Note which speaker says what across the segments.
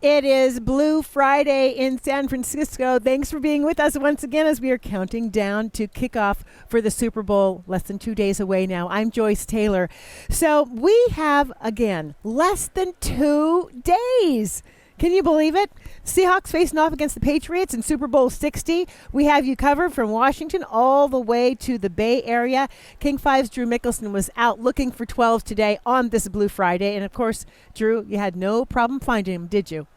Speaker 1: It is Blue Friday in San Francisco. Thanks for being with us once again as we are counting down to kickoff for the Super Bowl, less than 2 days away now. I'm Joyce Taylor. So we have, again, less than 2 days. Can you believe it? Seahawks facing off against the Patriots in Super Bowl 60. We have you covered from Washington all the way to the Bay Area. King 5's Drew Mickelson was out looking for 12s today on this Blue Friday. And, of course, Drew, you had no problem finding him, did you?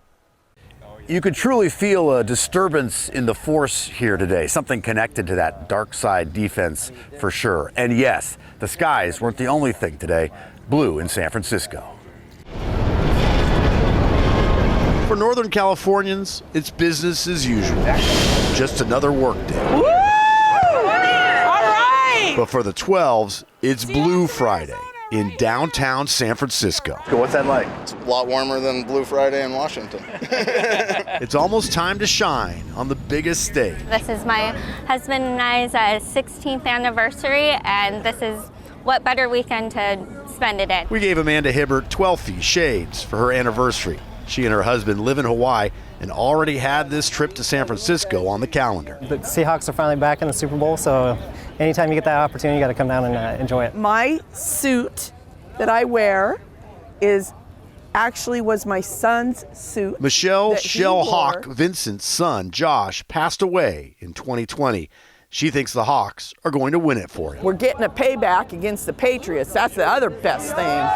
Speaker 2: You could truly feel a disturbance in the force here today, something connected to that dark side defense for sure. And yes, the skies weren't the only thing today. Blue in San Francisco.
Speaker 3: For Northern Californians, it's business as usual. Just another work day.
Speaker 4: Woo! All right!
Speaker 3: But for the 12s, it's Blue Friday in downtown San Francisco.
Speaker 2: What's that like?
Speaker 5: It's a lot warmer than Blue Friday in Washington.
Speaker 3: It's almost time to shine on the biggest stage.
Speaker 6: This is my husband and I's 16th anniversary, and this is what better weekend to spend it in.
Speaker 3: We gave Amanda Hibbert 12 shades for her anniversary. She and her husband live in Hawaii and already had this trip to San Francisco on the calendar.
Speaker 7: The Seahawks are finally back in the Super Bowl, so anytime you get that opportunity, you got to come down and enjoy it.
Speaker 4: My suit that I wear was my son's suit.
Speaker 3: Michelle
Speaker 4: that he
Speaker 3: Shell Hawk
Speaker 4: wore.
Speaker 3: Vincent's son, Josh, passed away in 2020. She thinks the Hawks are going to win it for him.
Speaker 4: We're getting a payback against the Patriots. That's the other best thing.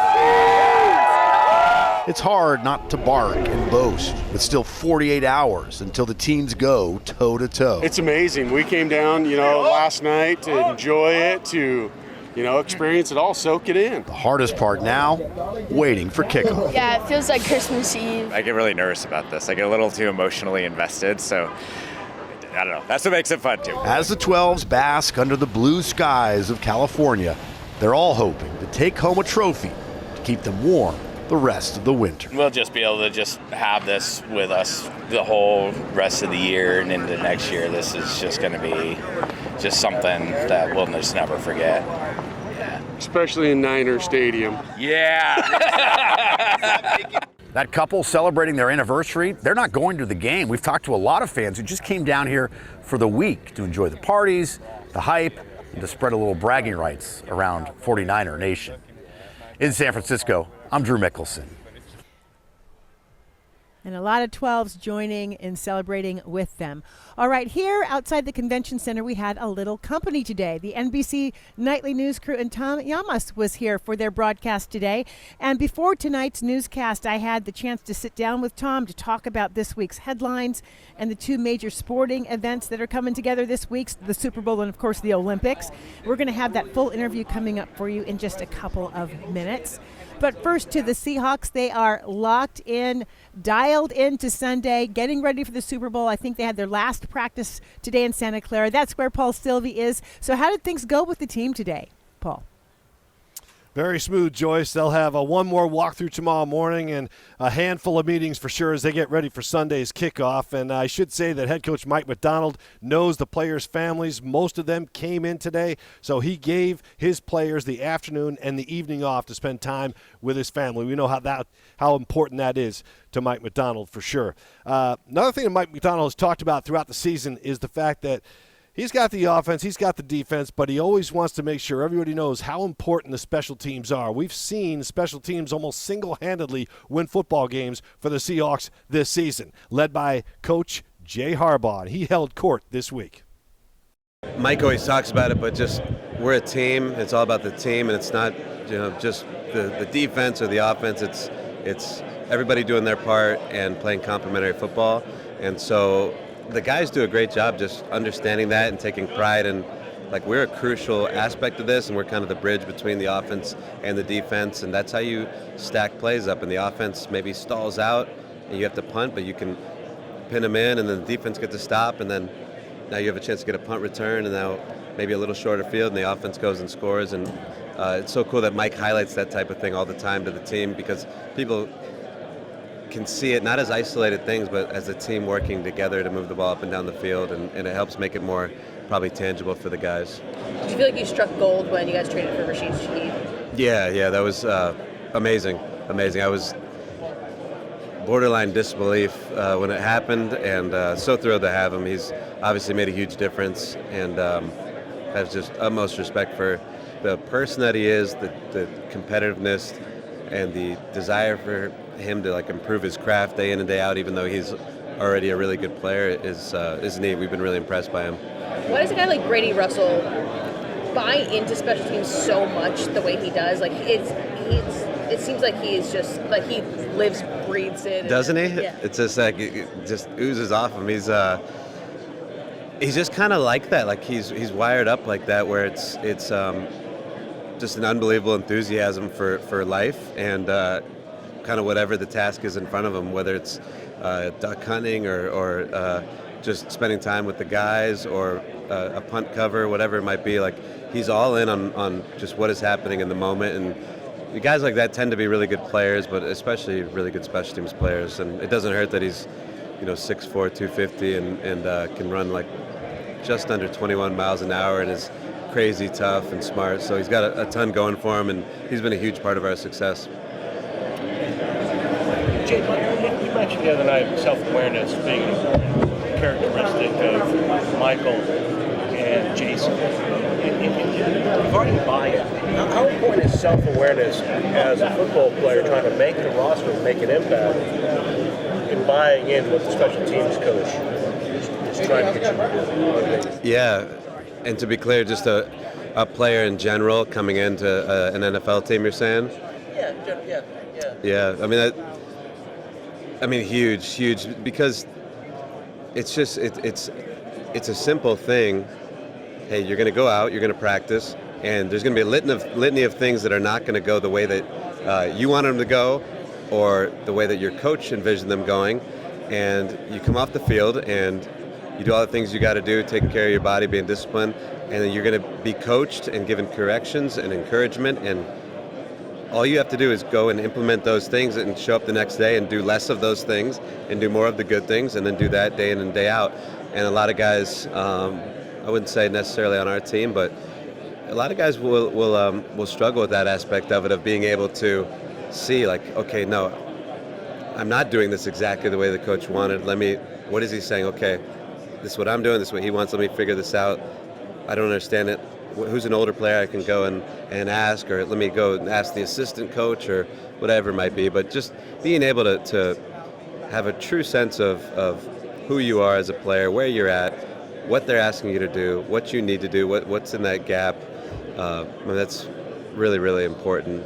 Speaker 3: It's hard not to bark and boast, with still 48 hours until the teams go toe-to-toe.
Speaker 8: It's amazing. We came down, last night to enjoy it, to, experience it all, soak it in.
Speaker 3: The hardest part now, waiting for kickoff.
Speaker 9: Yeah, it feels like Christmas Eve.
Speaker 10: I get really nervous about this. I get a little too emotionally invested, so I don't know. That's what makes it fun, too.
Speaker 3: As the 12s bask under the blue skies of California, they're all hoping to take home a trophy to keep them warm the rest of the winter.
Speaker 11: We'll just be able to just have this with us the whole rest of the year and into next year. This is just going to be just something that we'll just never forget. Yeah.
Speaker 8: Especially in Niner Stadium.
Speaker 11: Yeah.
Speaker 2: That couple celebrating their anniversary, they're not going to the game. We've talked to a lot of fans who just came down here for the week to enjoy the parties, the hype, and to spread a little bragging rights around 49er Nation. In San Francisco, I'm Drew Mickelson.
Speaker 1: And a lot of 12s joining and celebrating with them. All right, here outside the convention center, we had a little company today. The NBC Nightly News crew and Tom Yamas was here for their broadcast today. And before tonight's newscast, I had the chance to sit down with Tom to talk about this week's headlines and the two major sporting events that are coming together this week, the Super Bowl and, of course, the Olympics. We're going to have that full interview coming up for you in just a couple of minutes. But first to the Seahawks, they are locked in, dialed into Sunday, getting ready for the Super Bowl. I think they had their last practice today in Santa Clara. That's where Paul Sylvie is. So how did things go with the team today, Paul?
Speaker 12: Very smooth, Joyce. They'll have one more walkthrough tomorrow morning and a handful of meetings for sure as they get ready for Sunday's kickoff. And I should say that head coach Mike McDonald knows the players' families. Most of them came in today, so he gave his players the afternoon and the evening off to spend time with his family. We know how important that is to Mike McDonald for sure. Another thing that Mike McDonald has talked about throughout the season is the fact that he's got the offense, he's got the defense, but he always wants to make sure everybody knows how important the special teams are. We've seen special teams almost single-handedly win football games for the Seahawks this season, led by Coach Jay Harbaugh. He held court this week.
Speaker 13: Mike always talks about it, but just we're a team. It's all about the team, and it's not just the defense or the offense. It's everybody doing their part and playing complementary football. And so the guys do a great job just understanding that and taking pride in, like, we're a crucial aspect of this, and we're kind of the bridge between the offense and the defense, and that's how you stack plays up. And the offense maybe stalls out, and you have to punt, but you can pin them in, and then the defense gets to stop, and then now you have a chance to get a punt return, and now maybe a little shorter field, and the offense goes and scores. And it's so cool that Mike highlights that type of thing all the time to the team, because people can see it not as isolated things, but as a team working together to move the ball up and down the field, and it helps make it more probably tangible for the guys.
Speaker 9: Did you feel like you struck gold when you guys traded for Rashid Shaheed?
Speaker 13: Yeah, that was amazing. I was borderline disbelief when it happened, and so thrilled to have him. He's obviously made a huge difference, and have just utmost respect for the person that he is, the competitiveness, and the desire for him to like improve his craft day in and day out, even though he's already a really good player, is neat. We've been really impressed by him.
Speaker 9: Why does a guy like Brady Russell buy into special teams so much the way he does? Like it seems like he is just like he lives, breathes it.
Speaker 13: Doesn't he?
Speaker 9: Yeah.
Speaker 13: It's just like it just oozes off him. He's just kind of like that. Like he's wired up like that, where it's just an unbelievable enthusiasm for life and kind of whatever the task is in front of him, whether it's duck hunting or just spending time with the guys or a punt cover, whatever it might be. Like he's all in on just what is happening in the moment. And the guys like that tend to be really good players, but especially really good special teams players. And it doesn't hurt that he's 6'4", 250 and can run like just under 21 miles an hour and is crazy tough and smart. So he's got a ton going for him, and he's been a huge part of our success.
Speaker 14: Jay, you mentioned the other night self-awareness being an important characteristic of Michael and Jason. Regarding buy-in, how important is self-awareness as a football player trying to make the roster, make an impact, in buying in what the special teams coach is trying to get you to do?
Speaker 13: Yeah, and to be clear, just a player in general coming into an NFL team, you're saying? Yeah. I mean, huge, because it's just it's a simple thing. Hey, you're going to go out, you're going to practice, and there's going to be a litany of things that are not going to go the way that you want them to go, or the way that your coach envisioned them going. And you come off the field and you do all the things you got to do, taking care of your body, being disciplined, and then you're going to be coached and given corrections and encouragement, and all you have to do is go and implement those things and show up the next day and do less of those things and do more of the good things, and then do that day in and day out. And a lot of guys, I wouldn't say necessarily on our team, but a lot of guys will struggle with that aspect of it, of being able to see like, okay, no, I'm not doing this exactly the way the coach wanted. What is he saying? Okay, this is what I'm doing, this is what he wants, let me figure this out. I don't understand it. Who's an older player I can go and ask, or let me go and ask the assistant coach or whatever it might be. But just being able to have a true sense of who you are as a player, where you're at, what they're asking you to do, what you need to do, what's in that gap. That's really, really important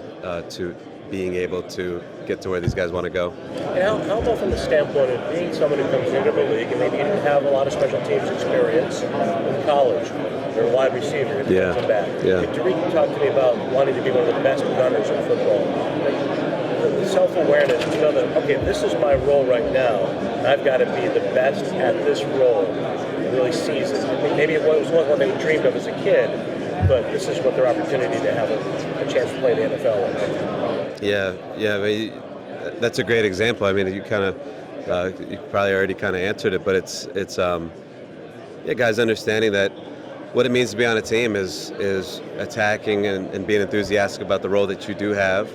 Speaker 13: to being able to get to where these guys want to go.
Speaker 14: And how about from the standpoint of being someone who comes into the league and maybe you didn't have a lot of special teams experience in college? You're a wide receiver, defensive back. Tariq talked to me about wanting to be one of the best gunners in football. The self-awareness to know that, okay, this is my role right now, and I've got to be the best at this role, and really seize it. I mean, maybe it wasn't what they dreamed of as a kid, but this is what their opportunity to have a chance to play the NFL in.
Speaker 13: Yeah. I mean, that's a great example. I mean, you probably already kind of answered it, but it's guys understanding that what it means to be on a team is attacking and being enthusiastic about the role that you do have,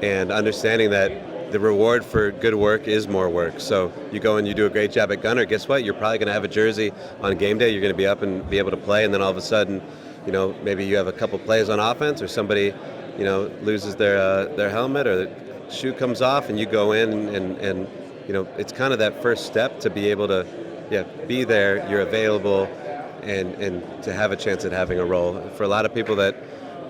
Speaker 13: and understanding that the reward for good work is more work. So you go and you do a great job at gunner, guess what? You're probably going to have a jersey on game day. You're going to be up and be able to play, and then all of a sudden, maybe you have a couple plays on offense, or somebody, loses their helmet or the shoe comes off, and you go in and it's kind of that first step to be able to be there, you're available, and to have a chance at having a role. For a lot of people, that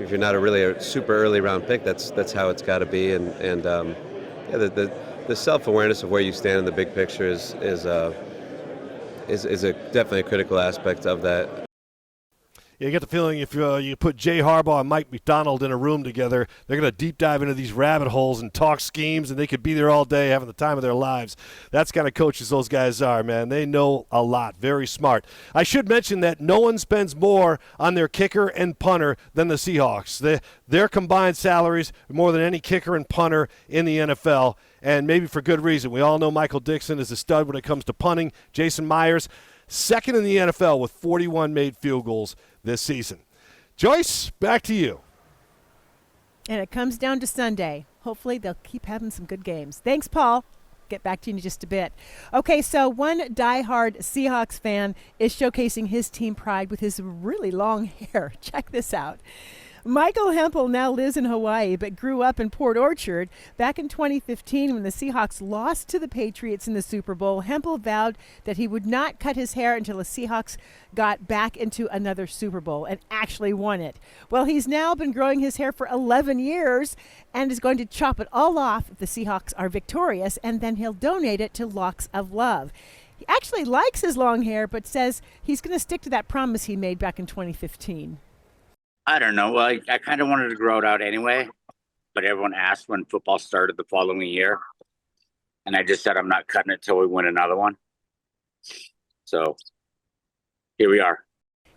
Speaker 13: if you're not a super early round pick, that's how it's got to be. And the self-awareness of where you stand in the big picture is definitely a critical aspect of that.
Speaker 12: You get the feeling if you put Jay Harbaugh and Mike McDonald in a room together, they're going to deep dive into these rabbit holes and talk schemes, and they could be there all day having the time of their lives. That's the kind of coaches those guys are, man. They know a lot. Very smart. I should mention that no one spends more on their kicker and punter than the Seahawks. Their combined salaries are more than any kicker and punter in the NFL, and maybe for good reason. We all know Michael Dixon is a stud when it comes to punting. Jason Myers, second in the NFL with 41 made field goals this season. Joyce, back to you.
Speaker 1: And it comes down to Sunday. Hopefully they'll keep having some good games. Thanks, Paul. get back to you in just a bit. Okay, so one diehard Seahawks fan is showcasing his team pride with his really long hair. Check this out. Michael Hempel now lives in Hawaii but grew up in Port Orchard. Back in 2015, when the Seahawks lost to the Patriots in the Super Bowl, Hempel vowed that he would not cut his hair until the Seahawks got back into another Super Bowl and actually won it. Well, he's now been growing his hair for 11 years and is going to chop it all off if the Seahawks are victorious, and then he'll donate it to Locks of Love. He actually likes his long hair but says he's going to stick to that promise he made back in 2015.
Speaker 15: I don't know. Well, I kind of wanted to grow it out anyway, but everyone asked when football started the following year. And I just said I'm not cutting it till we win another one. So here we are.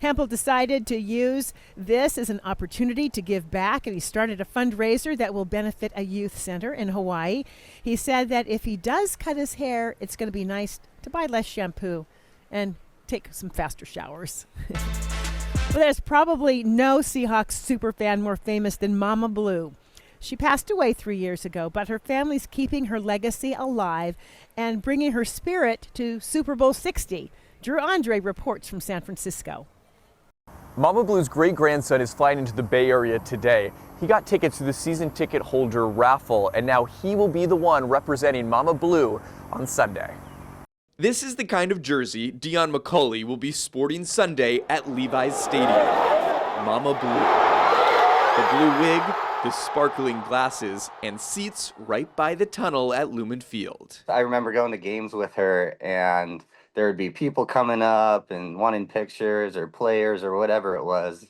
Speaker 1: Hempel decided to use this as an opportunity to give back, and he started a fundraiser that will benefit a youth center in Hawaii. He said that if he does cut his hair, it's going to be nice to buy less shampoo and take some faster showers. Well, there's probably no Seahawks superfan more famous than Mama Blue. She passed away 3 years ago, but her family's keeping her legacy alive and bringing her spirit to Super Bowl 60. Drew Andre reports from San Francisco.
Speaker 16: Mama Blue's great-grandson is flying into the Bay Area today. He got tickets to the season ticket holder raffle, and now he will be the one representing Mama Blue on Sunday.
Speaker 17: This is the kind of jersey Dion McCauley will be sporting Sunday at Levi's Stadium. Mama Blue. The blue wig, the sparkling glasses, and seats right by the tunnel at Lumen Field.
Speaker 18: I remember going to games with her, and there would be people coming up and wanting pictures or players or whatever it was.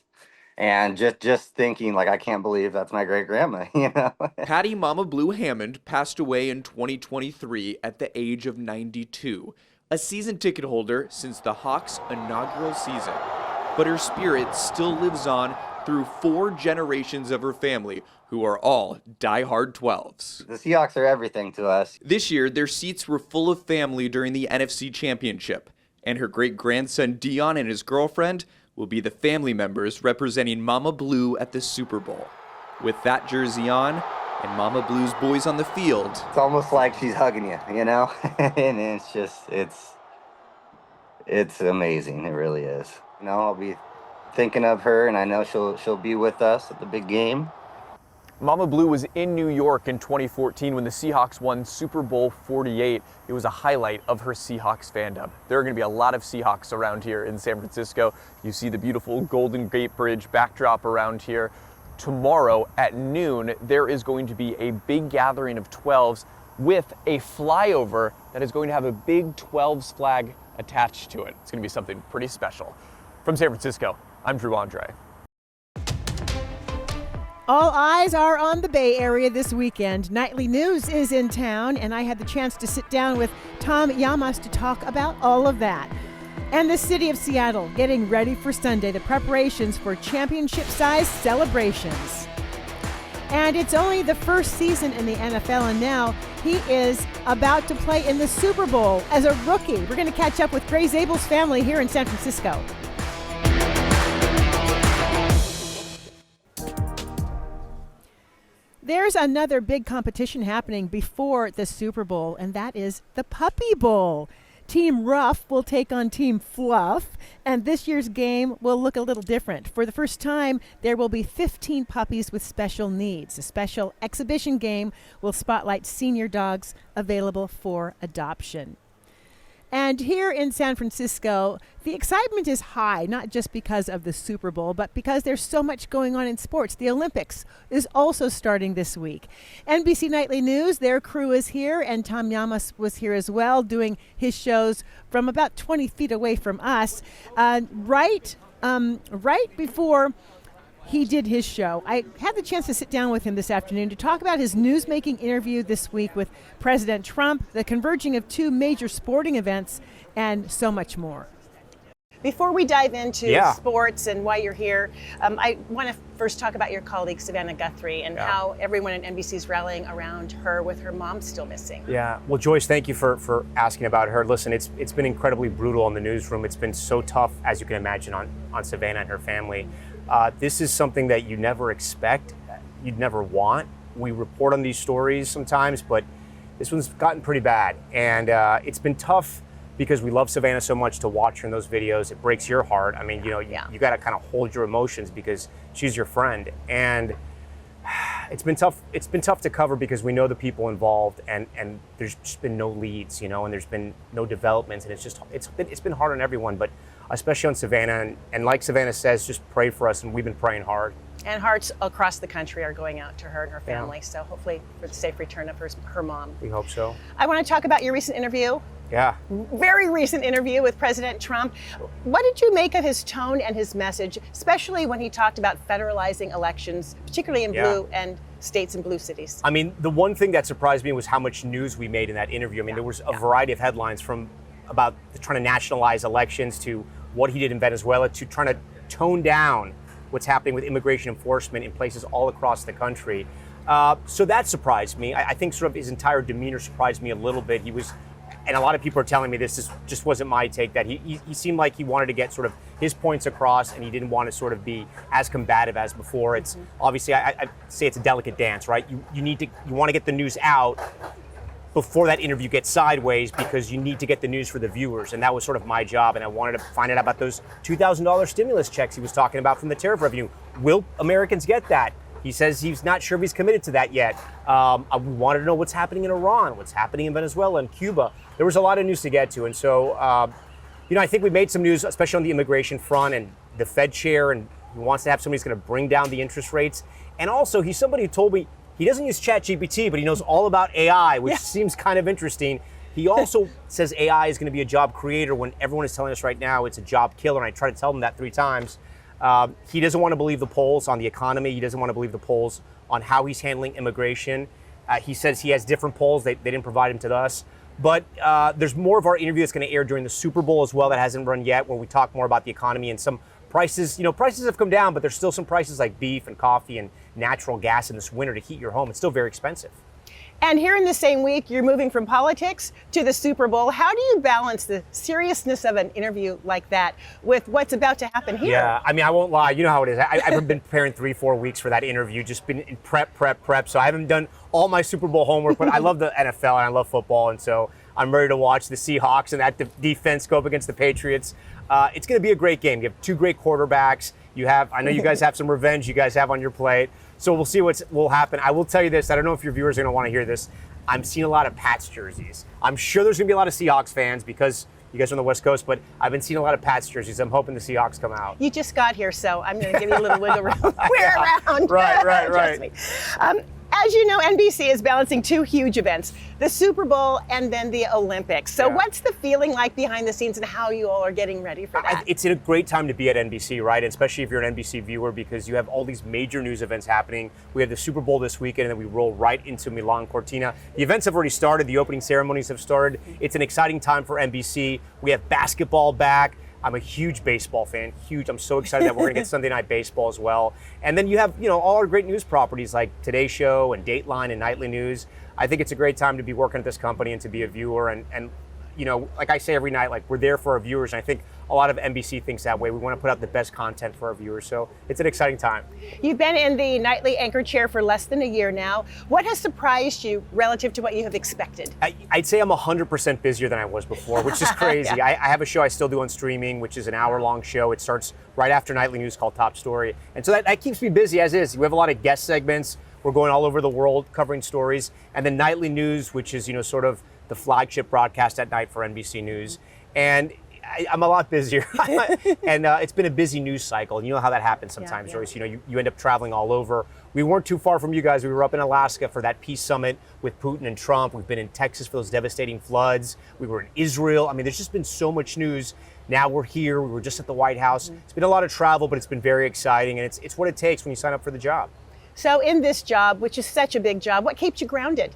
Speaker 18: And just thinking, like, I can't believe that's my great-grandma, you know?
Speaker 17: Patty Mama Blue Hammond passed away in 2023 at the age of 92, a season ticket holder since the Hawks' inaugural season. But her spirit still lives on through 4 generations of her family, who are all diehard 12s.
Speaker 18: The Seahawks are everything to us.
Speaker 17: This year, their seats were full of family during the NFC Championship, and her great-grandson Dion and his girlfriend will be the family members representing Mama Blue at the Super Bowl. With that jersey on and Mama Blue's boys on the field.
Speaker 18: It's almost like she's hugging you, you know? And it's just, it's amazing. It really is. You know, I'll be thinking of her, and I know she'll be with us at the big game.
Speaker 16: Mama Blue was in New York in 2014 when the Seahawks won Super Bowl 48. It was a highlight of her Seahawks fandom. There are going to be a lot of Seahawks around here in San Francisco. You see the beautiful Golden Gate Bridge backdrop around here. Tomorrow at noon, there is going to be a big gathering of 12s with a flyover that is going to have a big 12s flag attached to it. It's going to be something pretty special. From San Francisco, I'm Drew Andre.
Speaker 1: All eyes are on the Bay Area this weekend. Nightly News is in town, and I had the chance to sit down with Tom Yamas to talk about all of that. And the city of Seattle getting ready for Sunday, the preparations for championship-sized celebrations. And it's only the first season in the NFL, and now he is about to play in the Super Bowl as a rookie. We're going to catch up with Gray Zable's family here in San Francisco. There's another big competition happening before the Super Bowl, and that is the Puppy Bowl. Team Rough will take on Team Fluff, and this year's game will look a little different. For the first time, there will be 15 puppies with special needs. A special exhibition game will spotlight senior dogs available for adoption. And here in San Francisco, the excitement is high, not just because of the Super Bowl, but because there's so much going on in sports. The Olympics is also starting this week. NBC Nightly News, their crew is here, and Tom Yamas was here as well, doing his shows from about 20 feet away from us. Right before he did his show, I had the chance to sit down with him this afternoon to talk about his news-making interview this week with President Trump, the converging of 2 major sporting events, and so much more.
Speaker 19: Before we dive into sports and why you're here, I want to first talk about your colleague, Savannah Guthrie, and how everyone at NBC is rallying around her with her mom still missing.
Speaker 20: Yeah, well, Joyce, thank you for asking about her. Listen, it's been incredibly brutal in the newsroom. It's been so tough, as you can imagine, on Savannah and her family. This is something that you never expect, you'd never want. We report on these stories sometimes, but This one's gotten pretty bad. And it's been tough because we love Savannah so much to watch her in those videos. It breaks your heart. I mean, you know, you got to kind of hold your emotions because she's your friend. And it's been tough. It's been tough to cover because we know the people involved, and there's just been no leads, you know, and there's been no developments, and it's been hard on everyone, but especially on Savannah. And like Savannah says, just pray for us, and we've been praying hard.
Speaker 19: And hearts across the country are going out to her and her family. So hopefully for the safe return of her mom.
Speaker 20: We hope so.
Speaker 19: I want to talk about your recent interview.
Speaker 20: Yeah.
Speaker 19: Very recent interview with President Trump. What did you make of his tone and his message, especially when he talked about federalizing elections, particularly in blue and states and blue cities?
Speaker 20: I mean, the one thing that surprised me was how much news we made in that interview. I mean, there was a variety of headlines from about trying to nationalize elections to what he did in Venezuela to trying to tone down what's happening with immigration enforcement in places all across the country. So that surprised me. I think sort of his entire demeanor surprised me a little bit. He was, and a lot of people are telling me this just wasn't my take, that he seemed like he wanted to get sort of his points across, and he didn't want to sort of be as combative as before. It's obviously, I say it's a delicate dance, right? You want to get the news out before that interview gets sideways, because you need to get the news for the viewers. And that was sort of my job. And I wanted to find out about those $2,000 stimulus checks he was talking about from the tariff revenue. Will Americans get that? He says he's not sure if he's committed to that yet. We wanted to know what's happening in Iran, what's happening in Venezuela and Cuba. There was a lot of news to get to. And so, I think we made some news, especially on the immigration front, and the Fed chair, and he wants to have somebody who's going to bring down the interest rates. And also, he's somebody who told me he doesn't use ChatGPT, but he knows all about AI, which seems kind of interesting. He also says AI is going to be a job creator when everyone is telling us right now it's a job killer, and I try to tell him that 3 times. He doesn't want to believe the polls on the economy. He doesn't want to believe the polls on how he's handling immigration. He says he has different polls. They didn't provide him to us. But there's more of our interview that's going to air during the Super Bowl as well that hasn't run yet, where we talk more about the economy and some prices. You know, prices have come down, but there's still some prices like beef and coffee and natural gas in this winter to heat your home. It's still very expensive.
Speaker 19: And here in the same week, you're moving from politics to the Super Bowl. How do you balance the seriousness of an interview like that with what's about to happen here?
Speaker 20: Yeah, I mean, I won't lie. You know how it is. I've been preparing 3-4 weeks for that interview, just been in prep. So I haven't done all my Super Bowl homework, but I love the NFL and I love football. And so I'm ready to watch the Seahawks and that defense go up against the Patriots. It's going to be a great game. You have 2 great quarterbacks. I know you guys have some revenge you guys have on your plate. So we'll see what will happen. I will tell you this. I don't know if your viewers are going to want to hear this. I'm seeing a lot of Pats jerseys. I'm sure there's going to be a lot of Seahawks fans because you guys are on the West Coast, but I've been seeing a lot of Pats jerseys. I'm hoping the Seahawks come out.
Speaker 19: You just got here, so I'm going to give you a little wiggle room. We're around.
Speaker 20: Right.
Speaker 19: Trust me. As you know, NBC is balancing 2 huge events, the Super Bowl and then the Olympics. So what's the feeling like behind the scenes and how you all are getting ready for that?
Speaker 20: It's a great time to be at NBC, right? Especially if you're an NBC viewer, because you have all these major news events happening. We have the Super Bowl this weekend, and then we roll right into Milan Cortina. The events have already started. The opening ceremonies have started. It's an exciting time for NBC. We have basketball back. I'm a huge baseball fan, huge. I'm so excited that we're going to get Sunday Night Baseball as well. And then you have, all our great news properties like Today Show and Dateline and Nightly News. I think it's a great time to be working at this company and to be a viewer. And like I say every night, like we're there for our viewers. And I think a lot of NBC thinks that way. We want to put out the best content for our viewers. So it's an exciting time.
Speaker 19: You've been in the nightly anchor chair for less than a year now. What has surprised you relative to what you have expected?
Speaker 20: I'd say I'm 100% busier than I was before, which is crazy. I have a show I still do on streaming, which is an hour-long show. It starts right after Nightly News called Top Story. And so that keeps me busy as is. We have a lot of guest segments. We're going all over the world covering stories. And then Nightly News, which is, sort of the flagship broadcast at night for NBC News. And I'm a lot busier. And it's been a busy news cycle. And you know how that happens sometimes, Joyce. You end up traveling all over. We weren't too far from you guys. We were up in Alaska for that peace summit with Putin and Trump. We've been in Texas for those devastating floods. We were in Israel. I mean, there's just been so much news. Now we're here. We were just at the White House. It's been a lot of travel, but it's been very exciting. And it's what it takes when you sign up for the job.
Speaker 19: So in this job, which is such a big job, what keeps you grounded?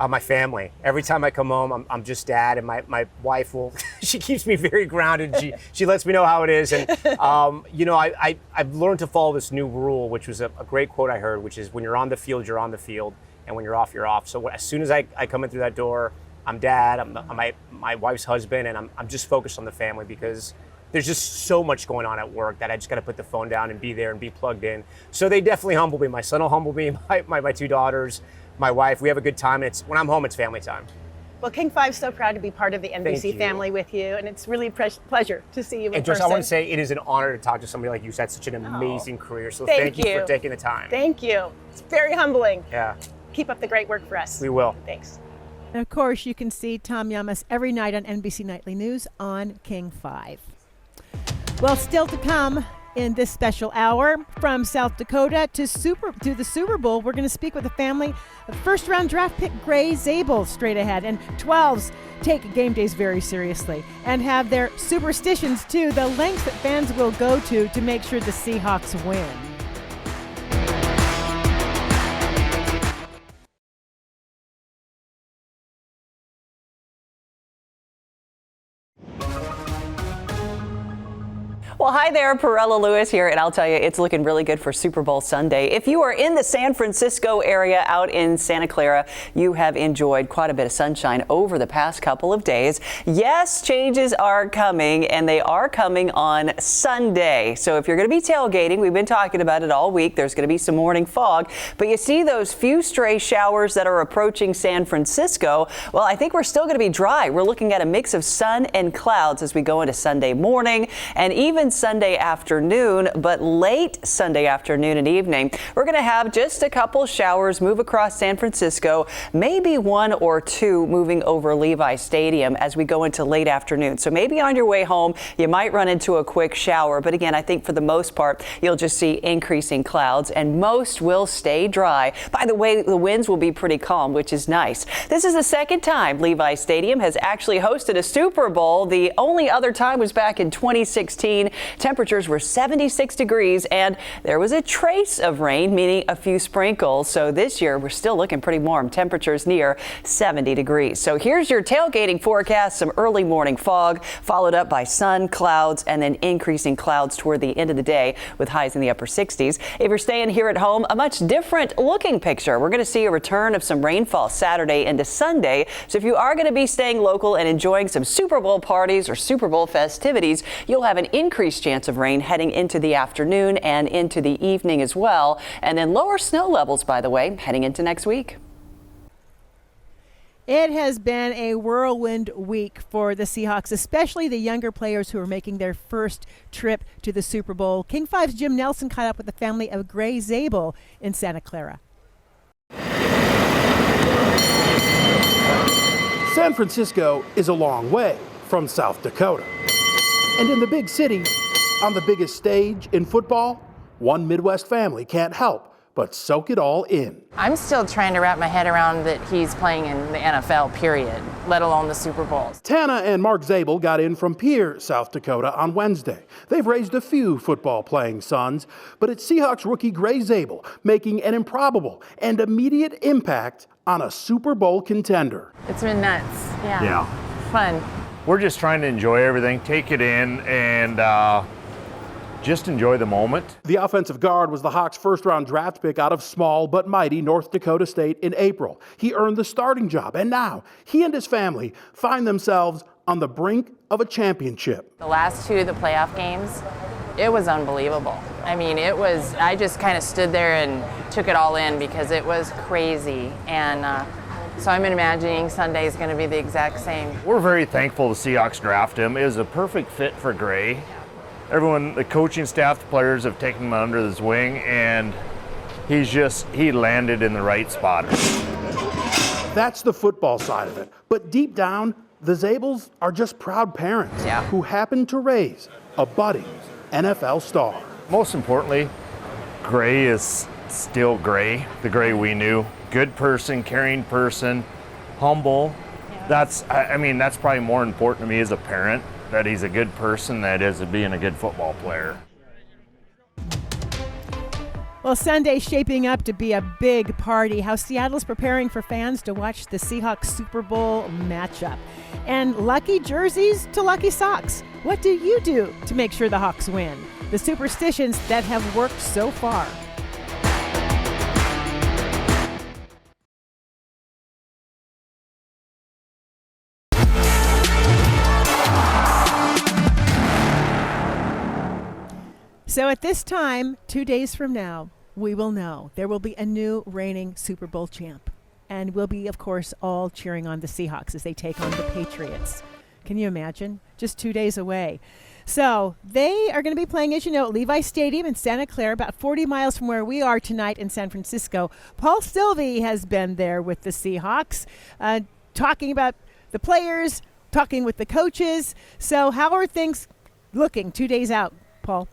Speaker 20: My family. Every time I come home, I'm just dad, and my wife she keeps me very grounded. She lets me know how it is. And, I've learned to follow this new rule, which was a great quote I heard, which is when you're on the field, you're on the field, and when you're off, you're off. So as soon as I come in through that door, I'm dad, I'm my wife's husband, and I'm just focused on the family because there's just so much going on at work that I just got to put the phone down and be there and be plugged in. So they definitely humble me. My son will humble me, my two daughters, my wife. We have a good time. It's when I'm home, it's family time.
Speaker 19: Well, King 5's so proud to be part of the NBC family with you, and it's really a pleasure to see you in person.
Speaker 20: I want to say it is an honor to talk to somebody like you who's had such an amazing career. So thank you for taking the time.
Speaker 19: Thank you. It's very humbling.
Speaker 20: Yeah.
Speaker 19: Keep up the great work for us.
Speaker 20: We will.
Speaker 19: Thanks.
Speaker 1: And of course, you can see Tom Yamas every night on NBC Nightly News on King 5. Well, still to come in this special hour, from South Dakota to the Super Bowl, we're going to speak with the family of first-round draft pick Gray Zable straight ahead. And 12s take game days very seriously and have their superstitions, too, the lengths that fans will go to make sure the Seahawks win.
Speaker 21: Well, hi there, Perella Lewis here, and I'll tell you, it's looking really good for Super Bowl Sunday. If you are in the San Francisco area out in Santa Clara, you have enjoyed quite a bit of sunshine over the past couple of days. Yes, changes are coming, and they are coming on Sunday. So if you're going to be tailgating, we've been talking about it all week, there's going to be some morning fog, but you see those few stray showers that are approaching San Francisco. Well, I think we're still going to be dry. We're looking at a mix of sun and clouds as we go into Sunday morning and even Sunday afternoon, but late Sunday afternoon and evening, we're going to have just a couple showers move across San Francisco, maybe one or two moving over Levi Stadium as we go into late afternoon. So maybe on your way home, you might run into a quick shower. But again, I think for the most part, you'll just see increasing clouds and most will stay dry. By the way, the winds will be pretty calm, which is nice. This is the second time Levi Stadium has actually hosted a Super Bowl. The only other time was back in 2016. Temperatures were 76 degrees and there was a trace of rain, meaning a few sprinkles. So this year we're still looking pretty warm. Temperatures near 70 degrees. So here's your tailgating forecast. Some early morning fog followed up by sun, clouds, and then increasing clouds toward the end of the day with highs in the upper 60s. If you're staying here at home, a much different looking picture. We're going to see a return of some rainfall Saturday into Sunday. So if you are going to be staying local and enjoying some Super Bowl parties or Super Bowl festivities, you'll have an increased chance of rain heading into the afternoon and into the evening as well. And then lower snow levels, by the way, heading into next week.
Speaker 1: It has been a whirlwind week for the Seahawks, especially the younger players who are making their first trip to the Super Bowl. King 5's Jim Nelson caught up with the family of Gray Zable in Santa Clara.
Speaker 22: San Francisco is a long way from South Dakota. And in the big city, on the biggest stage in football, one Midwest family can't help but soak it all in.
Speaker 23: I'm still trying to wrap my head around that he's playing in the NFL, period, let alone the Super Bowls.
Speaker 22: Tana and Mark Zable got in from Pierre, South Dakota on Wednesday. They've raised a few football-playing sons, but it's Seahawks rookie Gray Zable making an improbable and immediate impact on a Super Bowl contender.
Speaker 23: It's been nuts. Yeah. Fun.
Speaker 24: We're just trying to enjoy everything, take it in, and just enjoy the moment.
Speaker 22: The offensive guard was the Hawks' first-round draft pick out of small but mighty North Dakota State in April. He earned the starting job, and now he and his family find themselves on the brink of a championship.
Speaker 23: The last two of the playoff games, it was unbelievable. I mean, I just kind of stood there and took it all in because it was crazy. And so I'm imagining Sunday is going to be the exact same.
Speaker 24: We're very thankful the Seahawks drafted him. It was a perfect fit for Gray. Everyone, the coaching staff, the players have taken him under his wing, and he landed in the right spot.
Speaker 22: That's the football side of it. But deep down, the Zables are just proud parents who happen to raise a budding NFL star.
Speaker 24: Most importantly, Gray is still Gray, the Gray we knew. Good person, caring person, humble. That's probably more important to me as a parent, that he's a good person, that is being a good football player.
Speaker 1: Well, Sunday's shaping up to be a big party. How Seattle's preparing for fans to watch the Seahawks Super Bowl matchup. And lucky jerseys to lucky socks. What do you do to make sure the Hawks win? The superstitions that have worked so far. So at this time, 2 days from now, we will know. There will be a new reigning Super Bowl champ. And we'll be, of course, all cheering on the Seahawks as they take on the Patriots. Can you imagine? Just 2 days away. So they are going to be playing, as you know, at Levi Stadium in Santa Clara, about 40 miles from where we are tonight in San Francisco. Paul Sylvie has been there with the Seahawks, talking about the players, talking with the coaches. So how are things looking 2 days out, Paul?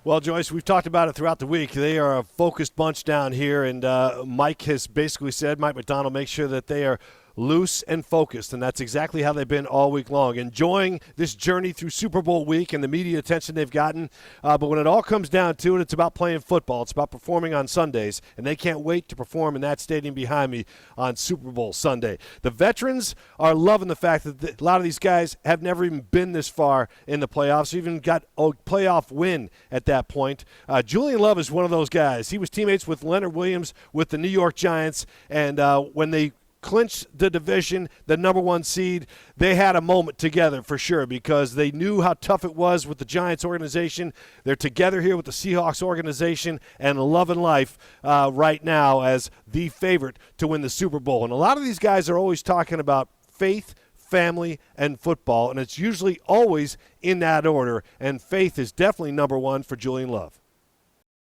Speaker 12: Well, Joyce, we've talked about it throughout the week. They are a focused bunch down here, and Mike has basically said, Mike McDonald, make sure that they are loose and focused, and that's exactly how they've been all week long, enjoying this journey through Super Bowl week and the media attention they've gotten. But when it all comes down to it, it's about playing football. It's about performing on Sundays, and they can't wait to perform in that stadium behind me on Super Bowl Sunday. The veterans are loving the fact that a lot of these guys have never even been this far in the playoffs, even got a playoff win at that point. Julian Love is one of those guys. He was teammates with Leonard Williams with the New York Giants, and when they clinched the division, the number one seed, they had a moment together for sure because they knew how tough it was with the Giants organization. They're together here with the Seahawks organization and loving life right now as the favorite to win the Super Bowl. And a lot of these guys are always talking about faith, family, and football, and it's usually always in that order, and faith is definitely number one for Julian Love.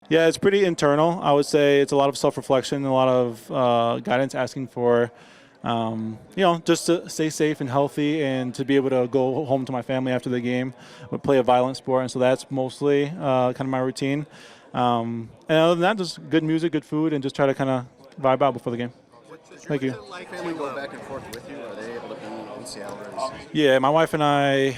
Speaker 4: Yeah, it's pretty internal. I would say it's a lot of self-reflection, a lot of guidance, asking for, just to stay safe and healthy and to be able to go home to my family after the game, would play a violent sport. And so that's mostly kind of my routine. And other than that, just good music, good food, and just try to kind of vibe out before the game. Thank you.
Speaker 5: Like family go back and forth with you? Are they able to be in Seattle during the season?
Speaker 4: Yeah, my wife and I,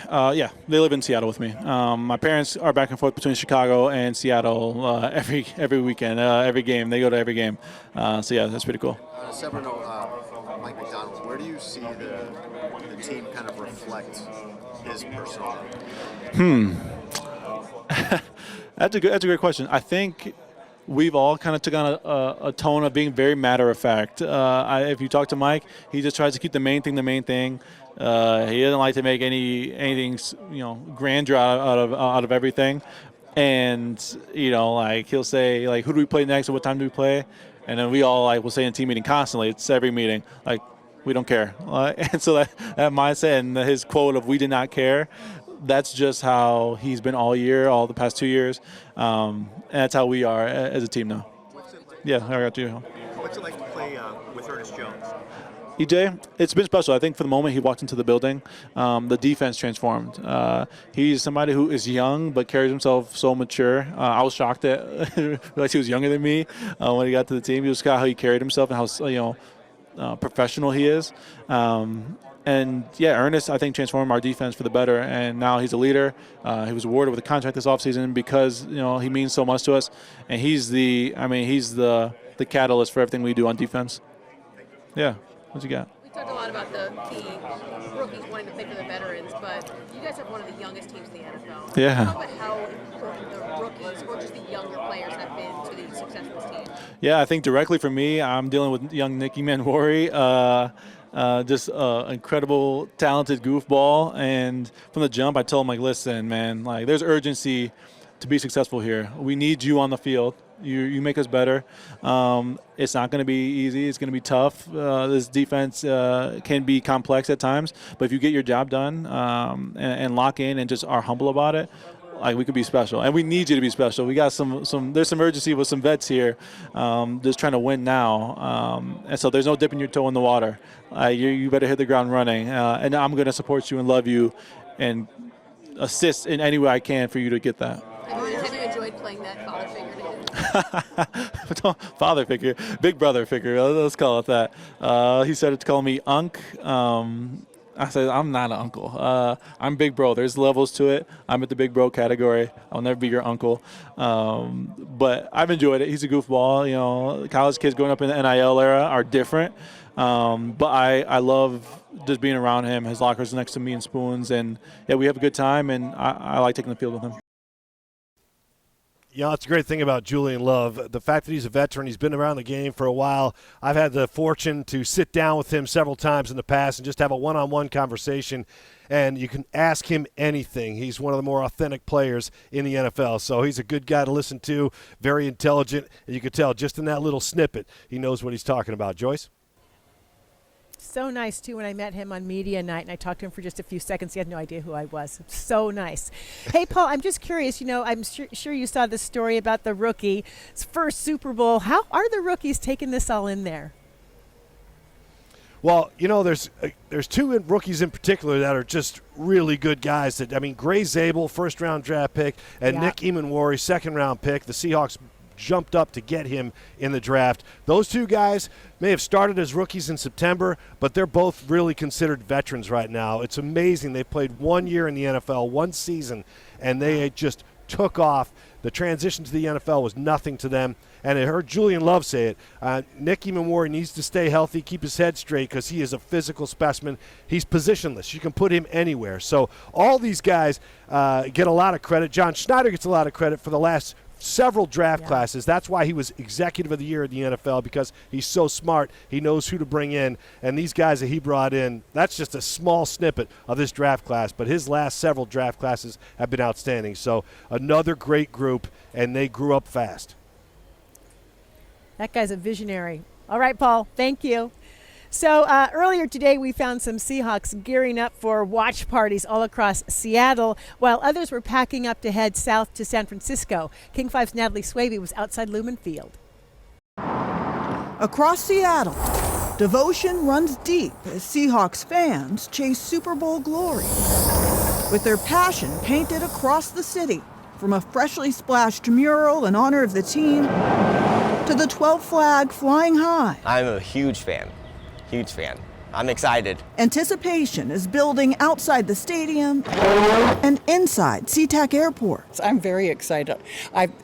Speaker 4: they live in Seattle with me. My parents are back and forth between Chicago and Seattle every weekend, every game. They go to every game. So, yeah, that's pretty cool.
Speaker 5: On a separate note, Mike McDonald, where do you see the team kind of reflect his personality?
Speaker 4: That's a great question. I think we've all kind of took on a tone of being very matter-of-fact. If you talk to Mike, he just tries to keep the main thing the main thing. He doesn't like to make anything, grandeur out of everything. And, he'll say, who do we play next or what time do we play? And then we all, will say in a team meeting constantly, it's every meeting, we don't care. And so that mindset and his quote of we did not care, that's just how he's been all year, all the past 2 years. And that's how we are as a team now. Yeah, I got you.
Speaker 5: What's it like to play with Ernest Jones?
Speaker 4: EJ, it's been special. I think for the moment he walked into the building, the defense transformed. He's somebody who is young but carries himself so mature. I was shocked that realized he was younger than me when he got to the team. He was how he carried himself and how professional he is. And, Ernest, I think, transformed our defense for the better, and now he's a leader. He was awarded with a contract this offseason because, he means so much to us, and he's the catalyst for everything we do on defense. Yeah, what you got?
Speaker 9: We talked a lot about the rookies wanting to play for the veterans, but you guys have one of the youngest teams in the NFL.
Speaker 4: Yeah.
Speaker 9: Talk about how important the rookies or just the younger players have been to the success of this team.
Speaker 4: Yeah, I think directly for me, I'm dealing with young Nicky Manwari. Just incredible, talented goofball. And from the jump, I told him, listen, man, there's urgency to be successful here. We need you on the field. You make us better. It's not going to be easy. It's going to be tough. This defense can be complex at times. But if you get your job done and lock in and just are humble about it, we could be special, and we need you to be special. We got there's some urgency with some vets here, just trying to win now, and so there's no dipping your toe in the water. You better hit the ground running, and I'm going to support you and love you, and assist in any way I can for you to get that.
Speaker 9: Have you enjoyed playing that father figure?
Speaker 4: Father figure, big brother figure. Let's call it that. He started to call me Unc. I said, I'm not an uncle. I'm big bro. There's levels to it. I'm at the big bro category. I'll never be your uncle. But I've enjoyed it. He's a goofball. College kids growing up in the NIL era are different. But I love just being around him. His locker's next to me and Spoons. And, we have a good time, and I like taking the field with him.
Speaker 12: It's a great thing about Julian Love. The fact that he's a veteran, he's been around the game for a while. I've had the fortune to sit down with him several times in the past and just have a one-on-one conversation, and you can ask him anything. He's one of the more authentic players in the NFL, so he's a good guy to listen to, very intelligent, and you could tell just in that little snippet he knows what he's talking about. Joyce?
Speaker 1: So nice, too, when I met him on media night, and I talked to him for just a few seconds. He had no idea who I was. So nice. Hey, Paul, I'm just curious. I'm sure you saw the story about the rookie's first Super Bowl. How are the rookies taking this all in there?
Speaker 12: Well, there's two rookies in particular that are just really good guys. Gray Zable, first-round draft pick, and Nick Emanwari, second-round pick. The Seahawks jumped up to get him in the draft. Those two guys may have started as rookies in September, but they're both really considered veterans right now. It's amazing. They played 1 year in the NFL, one season, and they just took off. The transition to the NFL was nothing to them. And I heard Julian Love say it. Nick Emanwari needs to stay healthy, keep his head straight, because he is a physical specimen. He's positionless. You can put him anywhere. So all these guys get a lot of credit. John Schneider gets a lot of credit for the last several draft classes. That's why he was executive of the year in the NFL, because he's so smart. He knows who to bring in. And these guys that he brought in, that's just a small snippet of this draft class. But his last several draft classes have been outstanding. So another great group, and they grew up fast.
Speaker 1: That guy's a visionary. All right, Paul, thank you. So earlier today, we found some Seahawks gearing up for watch parties all across Seattle, while others were packing up to head south to San Francisco. King 5's Natalie Swaby was outside Lumen Field.
Speaker 3: Across Seattle, devotion runs deep as Seahawks fans chase Super Bowl glory, with their passion painted across the city, from a freshly splashed mural in honor of the team to the 12 flag flying high.
Speaker 6: I'm a huge fan. Huge fan. I'm excited.
Speaker 3: Anticipation is building outside the stadium and inside SeaTac Airport.
Speaker 7: I'm very excited.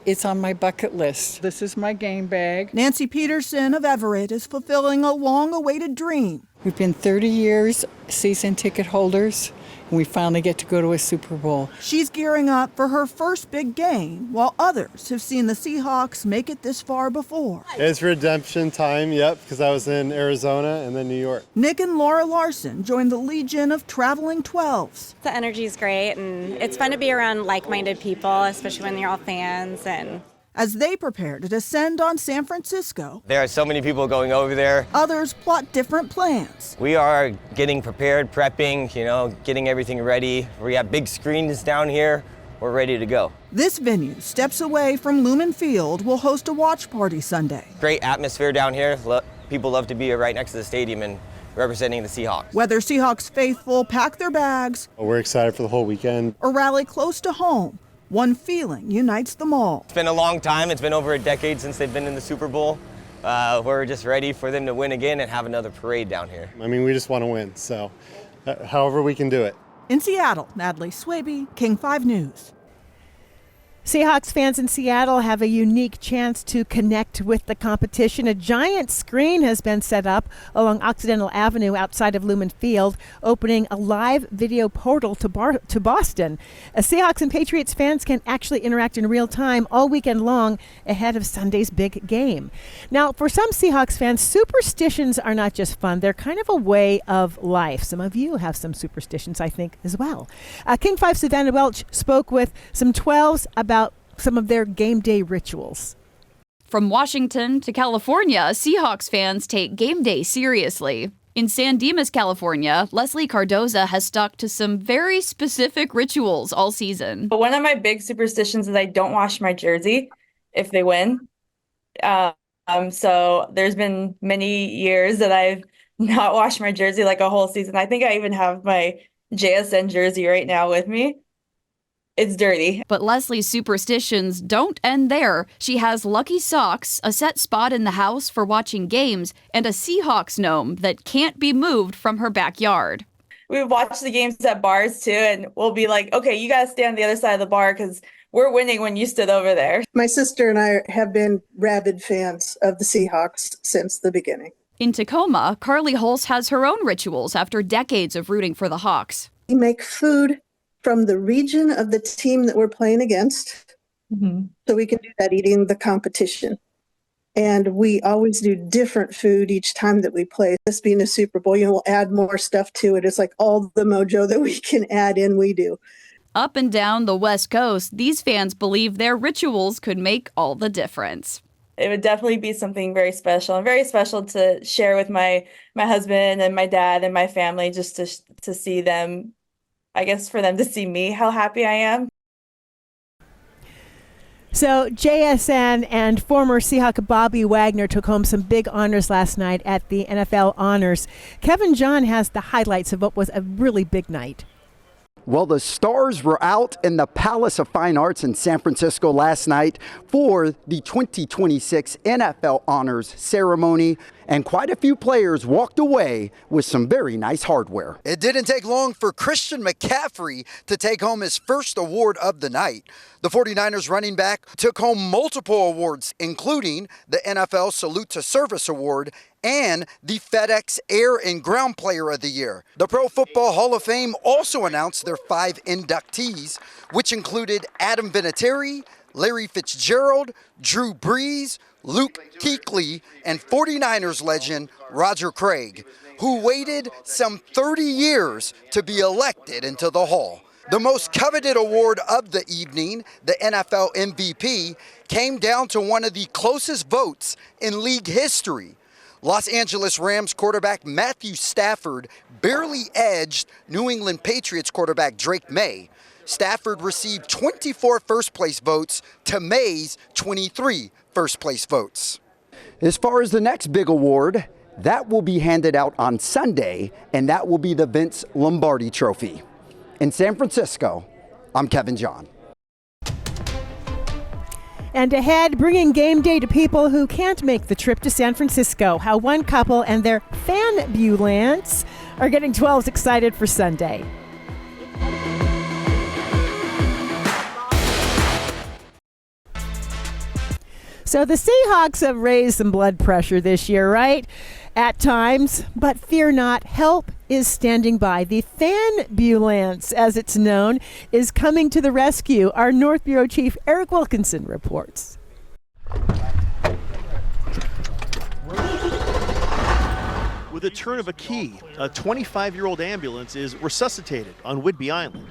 Speaker 7: It's on my bucket list. This is my game bag.
Speaker 3: Nancy Peterson of Everett is fulfilling a long-awaited dream.
Speaker 7: We've been 30 years season ticket holders, and we finally get to go to a Super Bowl.
Speaker 3: She's gearing up for her first big game, while others have seen the Seahawks make it this far before.
Speaker 10: It's redemption time, because I was in Arizona and then New York.
Speaker 3: Nick and Laura Larson joined the Legion of Traveling 12s.
Speaker 25: The energy is great, and it's fun to be around like-minded people, especially when you're all fans. And
Speaker 3: as they prepare to descend on San Francisco,
Speaker 6: there are so many people going over there.
Speaker 3: Others plot different plans.
Speaker 6: We are getting prepared, prepping, getting everything ready. We have big screens down here. We're ready to go.
Speaker 3: This venue, steps away from Lumen Field, will host a watch party Sunday.
Speaker 6: Great atmosphere down here. People love to be right next to the stadium and representing the Seahawks.
Speaker 3: Whether Seahawks faithful pack their bags,
Speaker 10: we're excited for the whole weekend,
Speaker 3: or rally close to home, one feeling unites them all.
Speaker 6: It's been a long time. It's been over a decade since they've been in the Super Bowl. We're just ready for them to win again and have another parade down here.
Speaker 10: We just want to win, so however we can do it.
Speaker 3: In Seattle, Natalie Swaby, King 5 News.
Speaker 1: Seahawks fans in Seattle have a unique chance to connect with the competition. A giant screen has been set up along Occidental Avenue outside of Lumen Field, opening a live video portal to Boston. Seahawks and Patriots fans can actually interact in real time all weekend long ahead of Sunday's big game. Now, for some Seahawks fans, superstitions are not just fun. They're kind of a way of life. Some of you have some superstitions, I think, as well. King 5 Savannah Welch spoke with some 12s about some of their game day rituals.
Speaker 26: From Washington to California, Seahawks fans take game day seriously. In San Dimas, California, Leslie Cardoza has stuck to some very specific rituals all season.
Speaker 27: But one of my big superstitions is I don't wash my jersey if they win. So there's been many years that I've not washed my jersey like a whole season. I think I even have my JSN jersey right now with me. It's dirty.
Speaker 26: But Leslie's superstitions don't end there. She has lucky socks, a set spot in the house for watching games, and a Seahawks gnome that can't be moved from her backyard.
Speaker 27: We watch the games at bars too, and we'll be like, okay, you guys stay on the other side of the bar because we're winning when you stood over there.
Speaker 28: My sister and I have been rabid fans of the Seahawks since the beginning.
Speaker 26: In Tacoma, Carly Holst has her own rituals after decades of rooting for the Hawks.
Speaker 28: We make food from the region of the team that we're playing against. So we can do that eating the competition. And we always do different food each time that we play. This being a Super Bowl, we'll add more stuff to it. It's like all the mojo that we can add in, we do.
Speaker 26: Up and down the West Coast, these fans believe their rituals could make all the difference.
Speaker 27: It would definitely be something very special, and very special to share with my husband and my dad and my family, just to see them, I guess for them to see me, how happy I am.
Speaker 1: So JSN and former Seahawk Bobby Wagner took home some big honors last night at the NFL Honors. Kevin John has the highlights of what was a really big night.
Speaker 2: Well, the stars were out in the Palace of Fine Arts in San Francisco last night for the 2026 NFL Honors ceremony, and quite a few players walked away with some very nice hardware. It didn't take long for Christian McCaffrey to take home his first award of the night. The 49ers running back took home multiple awards, including the NFL Salute to Service Award and the FedEx Air and Ground Player of the Year. The Pro Football Hall of Fame also announced their 5 inductees, which included Adam Vinatieri, Larry Fitzgerald, Drew Brees, Luke Kuechly, and 49ers legend Roger Craig, who waited some 30 years to be elected into the Hall. The most coveted award of the evening, the NFL MVP, came down to one of the closest votes in league history. Los Angeles Rams quarterback Matthew Stafford barely edged New England Patriots quarterback Drake May. Stafford received 24 first-place votes to May's 23 first-place votes. As far as the next big award, that will be handed out on Sunday, and that will be the Vince Lombardi Trophy. In San Francisco, I'm Kevin John.
Speaker 1: And ahead, bringing game day to people who can't make the trip to San Francisco, how one couple and their Fanbulance are getting 12s excited for Sunday. So the Seahawks have raised some blood pressure this year, right? At times, but fear not, help is standing by. The Fanbulance, as it's known, is coming to the rescue. Our North Bureau Chief Eric Wilkinson reports.
Speaker 8: With a turn of a key, a 25-year-old ambulance is resuscitated on Whidbey Island.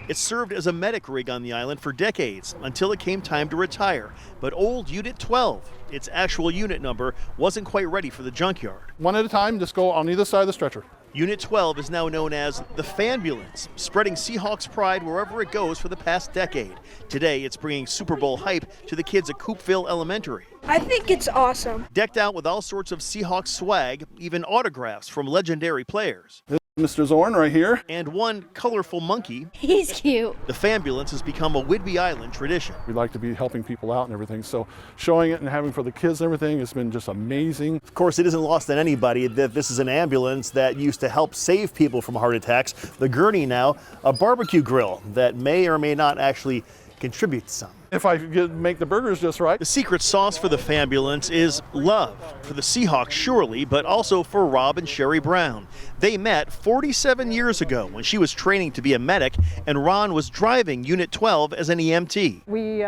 Speaker 8: It served as a medic rig on the island for decades until it came time to retire. But old Unit 12, its actual unit number, wasn't quite ready for the junkyard.
Speaker 11: One at a time, just go on either side of the stretcher.
Speaker 8: Unit 12 is now known as the Fanbulance, spreading Seahawks pride wherever it goes for the past decade. Today, it's bringing Super Bowl hype to the kids at Coopville Elementary.
Speaker 13: I think it's awesome.
Speaker 8: Decked out with all sorts of Seahawks swag, even autographs from legendary players.
Speaker 11: Mr. Zorn right here.
Speaker 8: And one colorful monkey.
Speaker 13: He's cute.
Speaker 8: The Fanbulance has become a Whidbey Island tradition.
Speaker 11: We like to be helping people out and everything, so showing it and having for the kids and everything has been just amazing.
Speaker 8: Of course, it isn't lost on anybody that this is an ambulance that used to help save people from heart attacks. The gurney now, a barbecue grill that may or may not actually contribute some.
Speaker 11: If I could make the burgers just right.
Speaker 8: The secret sauce for the Fanbulance is love. For the Seahawks, surely, but also for Rob and Sherry Brown. They met 47 years ago when she was training to be a medic and Ron was driving Unit 12 as an EMT.
Speaker 14: We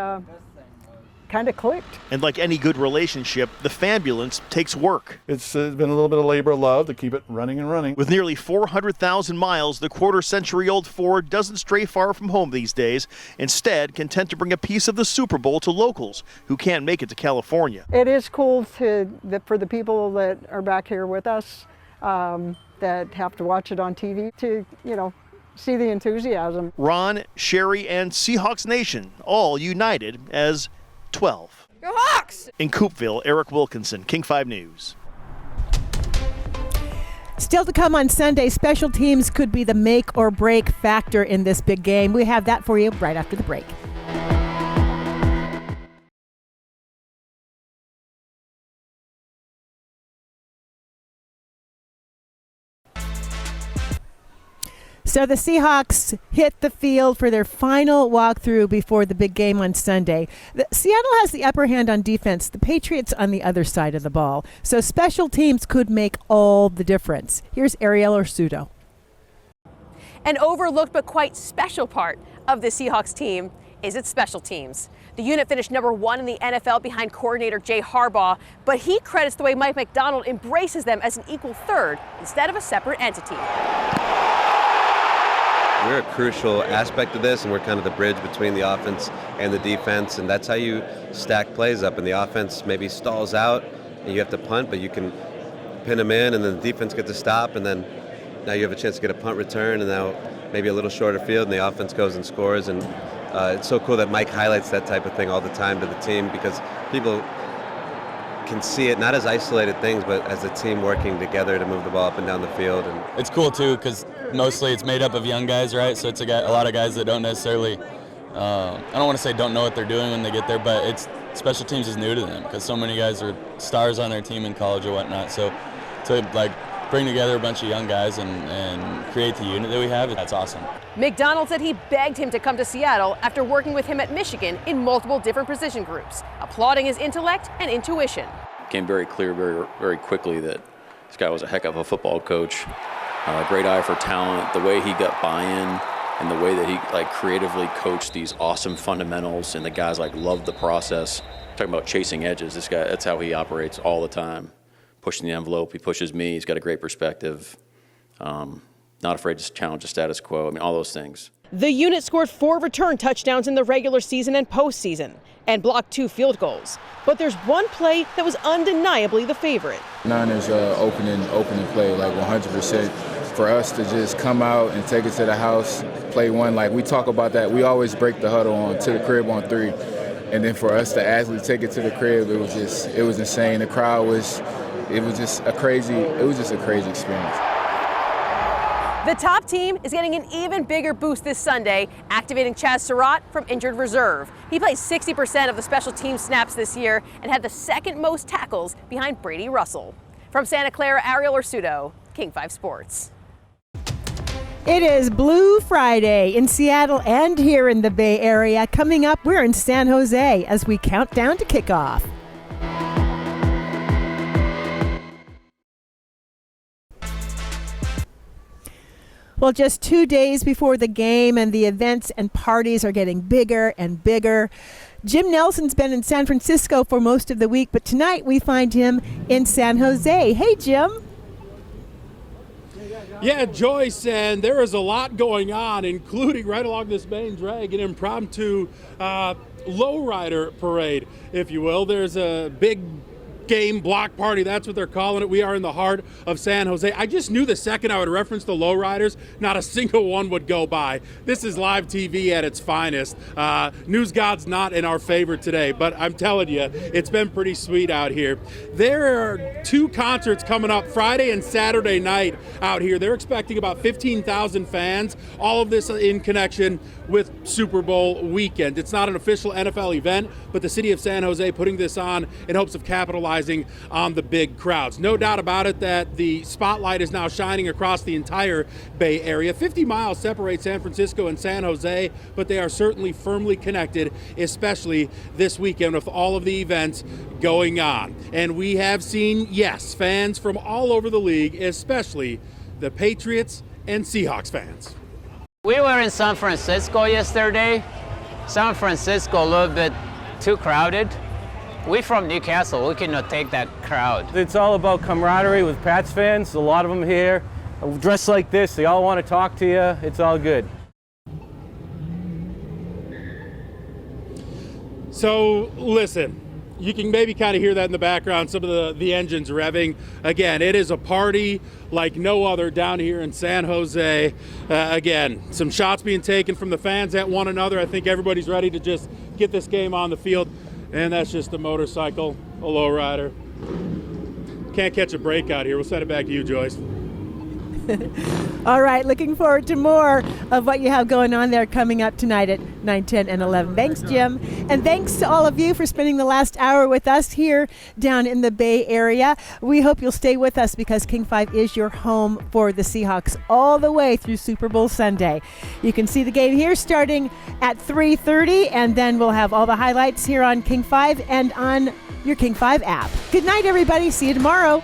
Speaker 14: kind of clicked.
Speaker 8: And like any good relationship, the Fanbulance takes work.
Speaker 11: It's been a little bit of labor of love to keep it running and running.
Speaker 8: With nearly 400,000 miles, the quarter-century-old Ford doesn't stray far from home these days. Instead, content to bring a piece of the Super Bowl to locals who can't make it to California.
Speaker 14: It is cool for the people that are back here with us that have to watch it on TV to, see the enthusiasm.
Speaker 8: Ron, Sherry, and Seahawks Nation all united as 12.
Speaker 13: Go Hawks!
Speaker 8: In Coopville, Eric Wilkinson, King 5 News.
Speaker 1: Still to come on Sunday, special teams could be the make or break factor in this big game. We have that for you right after the break. So the Seahawks hit the field for their final walkthrough before the big game on Sunday. Seattle has the upper hand on defense, the Patriots on the other side of the ball. So special teams could make all the difference. Here's Ariel Orsuto.
Speaker 15: An overlooked but quite special part of the Seahawks team
Speaker 9: is its special teams. The unit finished #1 in the NFL behind coordinator Jay Harbaugh, but he credits the way Mike Macdonald embraces them as an equal third instead of a separate entity.
Speaker 15: We're a crucial aspect of this, and we're kind of the bridge between the offense and the defense, and that's how you stack plays up. And the offense maybe stalls out, and you have to punt, but you can pin them in, and then the defense gets to stop, and then now you have a chance to get a punt return, and now maybe a little shorter field, and the offense goes and scores. And it's so cool that Mike highlights that type of thing all the time to the team, because people can see it not as isolated things, but as a team working together to move the ball up and down the field. And
Speaker 16: it's cool too, because mostly it's made up of young guys, right? So it's a lot of guys that don't necessarily, I don't want to say don't know what they're doing when they get there, but it's special teams is new to them, because so many guys are stars on their team in college or whatnot. So to bring together a bunch of young guys and create the unit that we have, that's awesome.
Speaker 9: McDonald said he begged him to come to Seattle after working with him at Michigan in multiple different position groups, applauding his intellect and intuition.
Speaker 17: It became very clear very, very quickly that this guy was a heck of a football coach, great eye for talent, the way he got buy-in and the way that he creatively coached these awesome fundamentals, and the guys loved the process. Talking about chasing edges, this guy, that's how he operates all the time. Pushing the envelope, he pushes me, he's got a great perspective, not afraid to challenge the status quo, all those things.
Speaker 9: The unit scored 4 return touchdowns in the regular season and postseason, and blocked 2 field goals. But there's one play that was undeniably the favorite.
Speaker 18: Niners opening play, 100%. For us to just come out and take it to the house, play one, we talk about that, we always break the huddle on to the crib on 3. And then for us to actually take it to the crib, it was insane. The crowd was just a crazy experience.
Speaker 9: The top team is getting an even bigger boost this Sunday, activating Chaz Surratt from injured reserve. He plays 60% of the special team snaps this year and had the second most tackles behind Brady Russell. From Santa Clara, Ariel Ursuto, King 5 Sports.
Speaker 1: It is Blue Friday in Seattle and here in the Bay Area. Coming up, we're in San Jose as we count down to kickoff. Well, just 2 days before the game, and the events and parties are getting bigger and bigger. Jim Nelson's been in San Francisco for most of the week, but tonight we find him in San Jose. Hey, Jim.
Speaker 22: Yeah, Joyce, and there is a lot going on, including right along this main drag, an impromptu lowrider parade, if you will. There's a big game block party, that's what they're calling it. We are in the heart of San Jose. I just knew the second I would reference the lowriders, not a single one would go by. This is live TV at its finest. News God's not in our favor today, but I'm telling you, it's been pretty sweet out here. There are 2 concerts coming up Friday and Saturday night out here. They're expecting about 15,000 fans. All of this in connection with Super Bowl weekend. It's not an official NFL event, but the city of San Jose putting this on in hopes of capitalizing on the big crowds. No doubt about it that the spotlight is now shining across the entire Bay Area. 50 miles separate San Francisco and San Jose, but they are certainly firmly connected, especially this weekend with all of the events going on. And we have seen, yes, fans from all over the league, especially the Patriots and Seahawks fans.
Speaker 19: We were in San Francisco yesterday. San Francisco a little bit too crowded. We from Newcastle, we cannot take that crowd.
Speaker 20: It's all about camaraderie with Pats fans. A lot of them here dressed like this. They all want to talk to you. It's all good.
Speaker 22: So listen, you can maybe kind of hear that in the background, some of the engines revving. Again, it is a party like no other down here in San Jose. Again, some shots being taken from the fans at one another. I think everybody's ready to just get this game on the field. And that's just a motorcycle, a lowrider. Can't catch a break out here. We'll send it back to you, Joyce.
Speaker 1: All right, looking forward to more of what you have going on there coming up tonight at 9, 10, and 11. Thanks, Jim. And thanks to all of you for spending the last hour with us here down in the Bay Area. We hope you'll stay with us because King 5 is your home for the Seahawks all the way through Super Bowl Sunday. You can see the game here starting at 3:30, and then we'll have all the highlights here on King 5 and on your King 5 app. Good night, everybody. See you tomorrow.